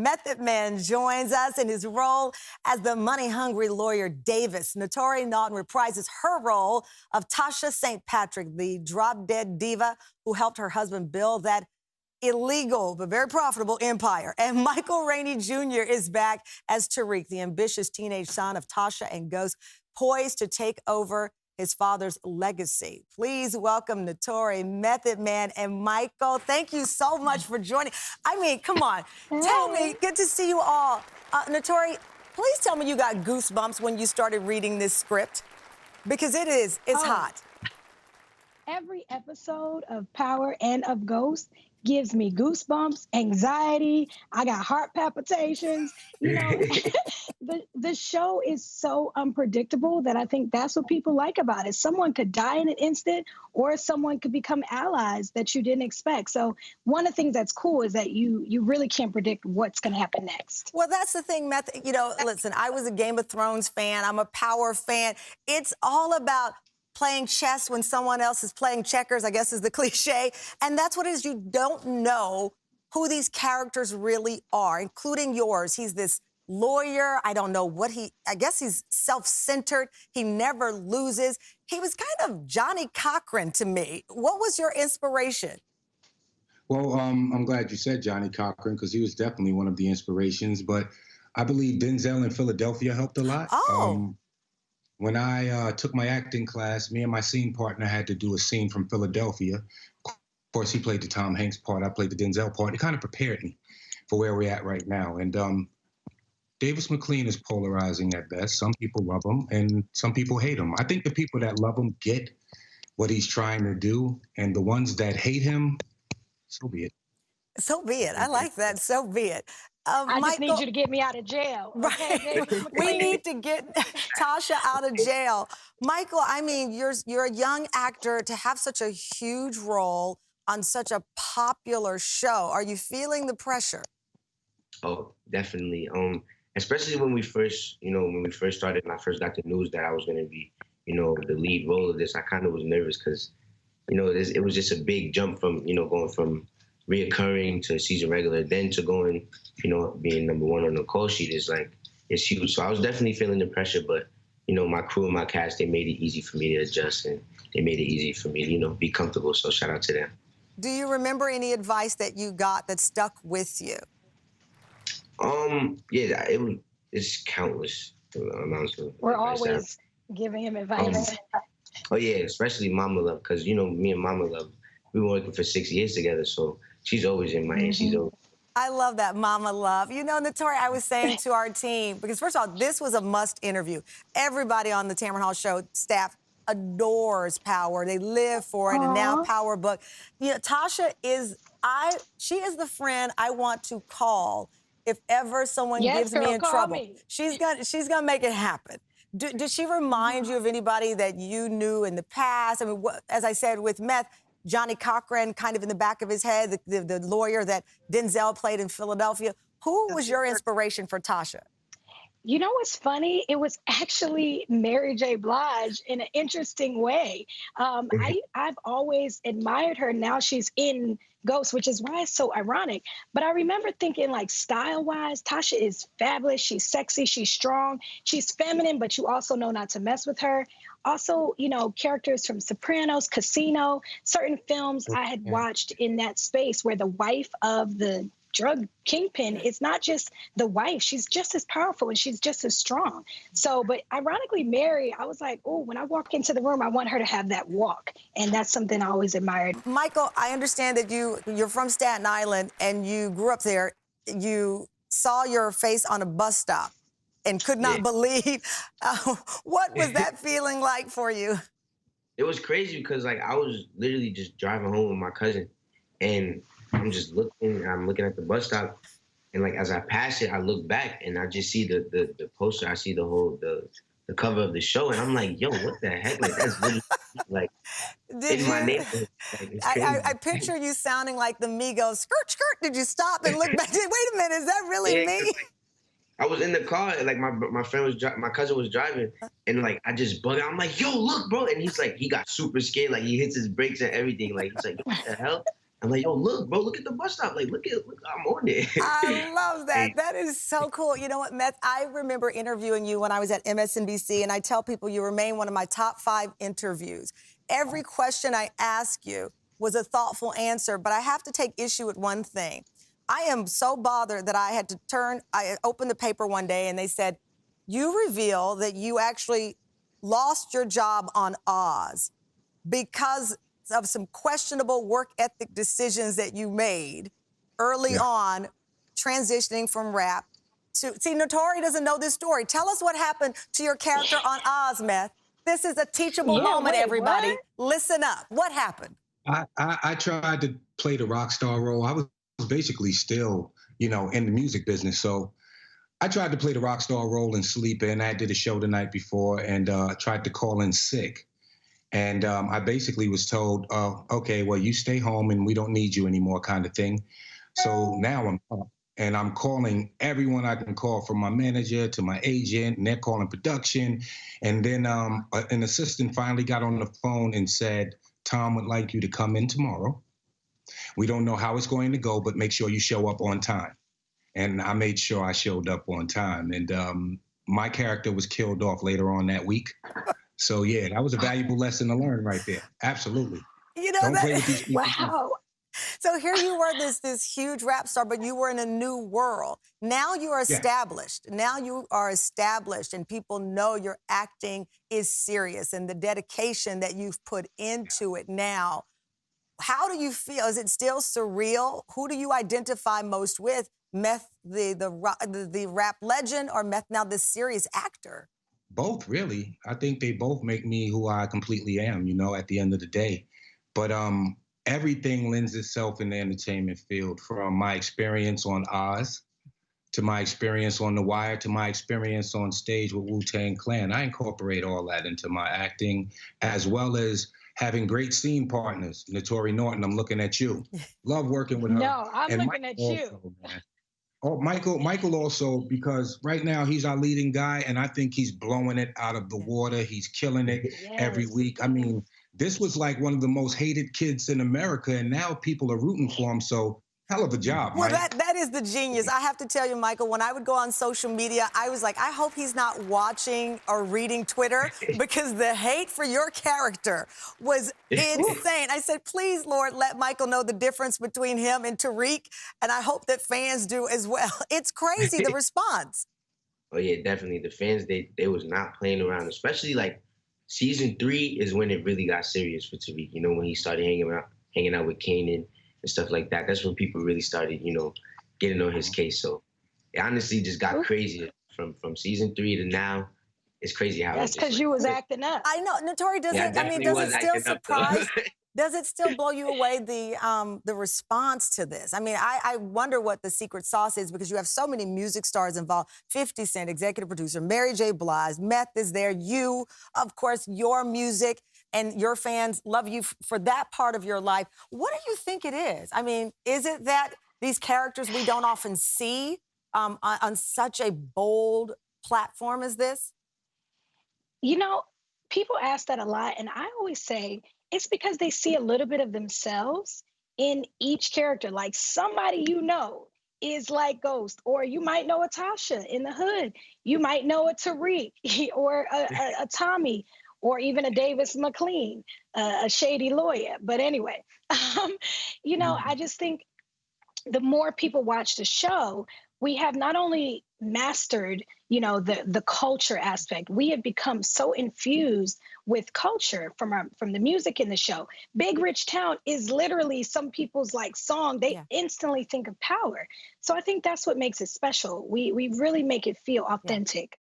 Method Man joins us in his role as the money-hungry lawyer Davis. Naturi Naughton reprises her role of Tasha St. Patrick, the drop-dead diva who helped her husband build that illegal but very profitable empire. And Michael Rainey Jr. is back as Tariq, the ambitious teenage son of Tasha and Ghost, poised to take over his father's legacy. Please welcome Naturi, Method Man, and Michael. Thank you so much for joining. I mean, come on. Tell me, good to see you all. Naturi, please tell me you got goosebumps when you started reading this script, because it's hot. Every episode of Power and of Ghost gives me goosebumps, anxiety. I got heart palpitations. You know, the show is so unpredictable that I think that's what people like about it. Someone could die in an instant, or someone could become allies that you didn't expect. So one of the things that's cool is that you really can't predict what's going to happen next. Well, that's the thing, you know, listen, I was a Game of Thrones fan. I'm a Power fan. It's all about playing chess when someone else is playing checkers, I guess is the cliche. And that's what it is. You don't know who these characters really are, including yours. He's this lawyer. I don't know what I guess he's self-centered. He never loses. He was kind of Johnny Cochran to me. What was your inspiration? Well, I'm glad you said Johnny Cochran, because he was definitely one of the inspirations. But I believe Denzel in Philadelphia helped a lot. Oh. When I took my acting class, me and my scene partner had to do a scene from Philadelphia. Of course, he played the Tom Hanks part. I played the Denzel part. It kind of prepared me for where we're at right now. And Davis McLean is polarizing at best. Some people love him, and some people hate him. I think the people that love him get what he's trying to do, and the ones that hate him, so be it. So be it. I like that. So be it. I just need you to get me out of jail. Okay? Right. We need to get Tasha out of jail. Michael, I mean, you're a young actor. To have such a huge role on such a popular show, are you feeling the pressure? Oh, definitely. Especially when we first started and I first got the news that I was going to be, the lead role of this, I kind of was nervous because, it was just a big jump from, going from reoccurring to season regular, then to going, being number one on the call sheet it's huge. So I was definitely feeling the pressure, but, my crew and my cast, they made it easy for me to adjust, and they made it easy for me to, be comfortable. So shout out to them. Do you remember any advice that you got that stuck with you? Yeah, it's countless amounts of We're advice always giving him advice. Oh yeah, especially Mama Love, because me and Mama Love, we were working for 6 years together, so she's always in my ear. She's always. I love that, Mama Love. You know, Naturi, I was saying to our team, because first of all, this was a must interview. Everybody on the Tamron Hall show staff adores Power. They live for it, and now Power book. Tasha she is the friend I want to call if ever someone gives me in trouble. She's gonna make it happen. Did she remind you of anybody that you knew in the past? I mean, as I said with Meth, Johnny Cochran kind of in the back of his head, the lawyer that Denzel played in Philadelphia. Who was your inspiration for Tasha? You know what's funny? It was actually Mary J. Blige in an interesting way. I've always admired her. Now she's in Ghost, which is why it's so ironic. But I remember thinking, style-wise, Tasha is fabulous. She's sexy. She's strong. She's feminine, but you also know not to mess with her. Also, characters from Sopranos, Casino, certain films I had watched in that space where the wife of the drug kingpin is not just the wife. She's just as powerful and she's just as strong. So, but ironically, Mary, I was like, oh, when I walk into the room, I want her to have that walk. And that's something I always admired. Michael, I understand that you're from Staten Island and you grew up there. You saw your face on a bus stop and could not believe. What was that feeling like for you? It was crazy because I was literally just driving home with my cousin, and I'm just looking at the bus stop, and as I pass it, I look back and I just see the poster. I see the cover of the show, and I'm like, yo, what the heck? That's literally in my neighborhood. It's crazy. I picture you sounding like the Migos. Skirt, skirt. Did you stop and look back? Wait a minute, is that really me? I was in the car, my friend my cousin was driving, and I just bugged out. I'm like, yo, look, bro. And he's he got super scared, he hits his brakes and everything. He's like, what the hell? I'm like, yo, look, bro, look at the bus stop. Like, look, I'm on there. I love that. Hey, That is so cool. You know what, Meth? I remember interviewing you when I was at MSNBC, and I tell people you remain one of my top 5 interviews. Every question I ask you was a thoughtful answer, but I have to take issue with one thing. I am so bothered that I opened the paper one day and they said, you reveal that you actually lost your job on Oz because of some questionable work ethic decisions that you made early on, transitioning from rap to... See, Naturi doesn't know this story. Tell us what happened to your character on Oz, Meth. This is a teachable moment, wait, everybody. what? Listen up. What happened? I tried to play the rock star role. I was basically still, in the music business. So I tried to play the rock star role and sleep in. I did a show the night before and tried to call in sick. And I basically was told, okay, well, you stay home and we don't need you anymore kind of thing. So now I'm up and I'm calling everyone I can call, from my manager to my agent, and they're calling production. And then an assistant finally got on the phone and said, Tom would like you to come in tomorrow. We don't know how it's going to go, but make sure you show up on time. And I made sure I showed up on time. And my character was killed off later on that week. So, yeah, that was a valuable lesson to learn right there. Absolutely. Don't play with these people. Wow. So here you were, this huge rap star, but you were in a new world. Now you are established. Yeah. Now you are established, and people know your acting is serious and the dedication that you've put into it now. How do you feel? Is it still surreal? Who do you identify most with? Meth, the rap legend, or Meth, now this serious actor? Both, really. I think they both make me who I completely am, at the end of the day. But everything lends itself in the entertainment field, from my experience on Oz to my experience on The Wire to my experience on stage with Wu-Tang Clan. I incorporate all that into my acting, as well as having great scene partners. Naturi Naughton, I'm looking at you. Love working with her. No, I'm and looking at you. Man. Oh, Michael also, because right now he's our leading guy, and I think he's blowing it out of the water. He's killing it every week. I mean, this was like one of the most hated kids in America, and now people are rooting for him. So hell of a job, well, Mike. that is the genius. I have to tell you, Michael, when I would go on social media, I was like, I hope he's not watching or reading Twitter, because the hate for your character was insane. I said, please, Lord, let Michael know the difference between him and Tariq, and I hope that fans do as well. It's crazy, the response. Oh, yeah, definitely. The fans, they was not playing around, especially like season 3 is when it really got serious for Tariq, when he started hanging out with Kanan and stuff like that. That's when people really started, getting on his case. So it honestly just got crazier from season 3 to now. It's crazy how that's because you was acting up. I know. Naturi, does it still surprise? Does it still blow you away, the response to this? I mean, I wonder what the secret sauce is, because you have so many music stars involved. 50 Cent, executive producer, Mary J. Blige, Meth is there, you, of course, your music, and your fans love you for that part of your life. What do you think it is? I mean, is it that these characters we don't often see on such a bold platform as this? People ask that a lot, and I always say it's because they see a little bit of themselves in each character. Like, somebody is like Ghost, or you might know a Tasha in the hood. You might know a Tariq or a Tommy, or even a Davis McLean, a shady lawyer. But anyway, I just think the more people watch the show, we have not only mastered, the culture aspect. We have become so infused with culture from the music in the show. Big Rich Town is literally some people's song. They instantly think of power. So I think that's what makes it special. We really make it feel authentic.